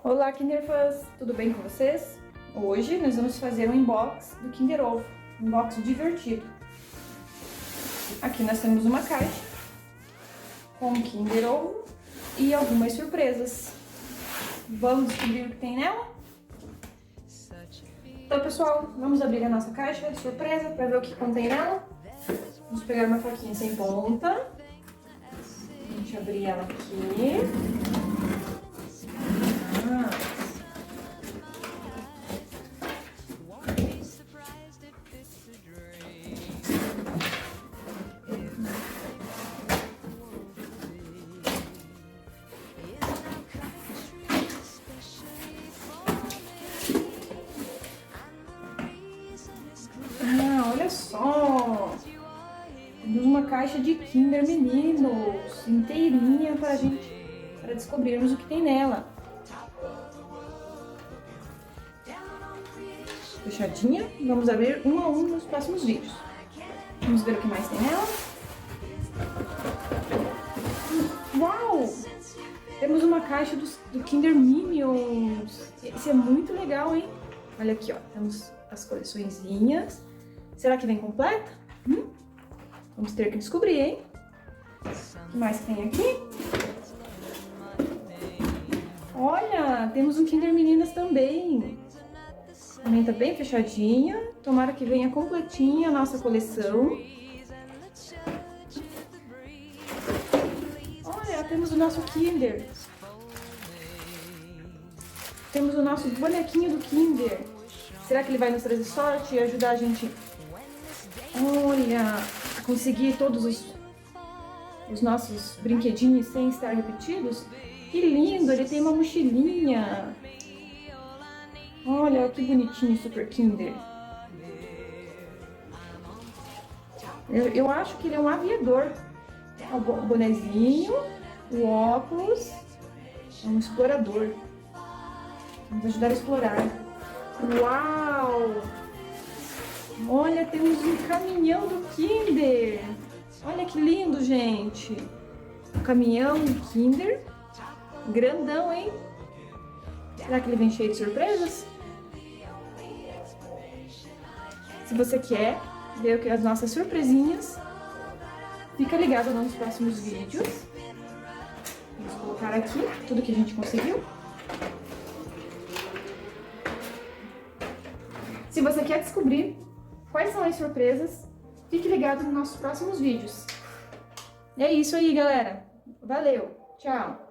Olá, Kinder Fãs! Tudo bem com vocês? Hoje nós vamos fazer um unboxing do Kinder Ovo, um unboxing divertido. Aqui nós temos uma caixa com Kinder Ovo e algumas surpresas. Vamos descobrir o que tem nela? Então, pessoal, vamos abrir a nossa caixa de surpresa para ver o que contém nela. Vamos pegar uma faquinha sem ponta. A gente abrir ela aqui. Olha só! Temos uma caixa de Kinder Meninos inteirinha para descobrirmos o que tem nela. Fechadinha, vamos abrir um a um nos próximos vídeos. Vamos ver o que mais tem nela. Uau! Temos uma caixa do Kinder Minions. Esse é muito legal, hein? Olha aqui, ó. Temos as coleçõezinhas. Será que vem completa? Vamos ter que descobrir, hein? O que mais tem aqui? Olha, temos um Kinder Meninas também. Também tá bem fechadinha. Tomara que venha completinha a nossa coleção. Olha, temos o nosso Kinder. Temos o nosso bonequinho do Kinder. Será que ele vai nos trazer sorte e ajudar a gente, olha, a conseguir todos os nossos brinquedinhos sem estar repetidos? Que lindo, ele tem uma mochilinha. Olha que bonitinho, Super Kinder. Eu acho que ele é um aviador. O bonezinho, o óculos, é um explorador. Vamos ajudar a explorar. Uau! Olha, temos um caminhão do Kinder. Olha que lindo, gente. O caminhão do Kinder. Grandão, hein? Será que ele vem cheio de surpresas? Se você quer ver as nossas surpresinhas, fica ligado nos próximos vídeos. Vamos colocar aqui tudo que a gente conseguiu. Se você quer descobrir quais são as surpresas, fique ligado nos nossos próximos vídeos. É isso aí, galera. Valeu. Tchau.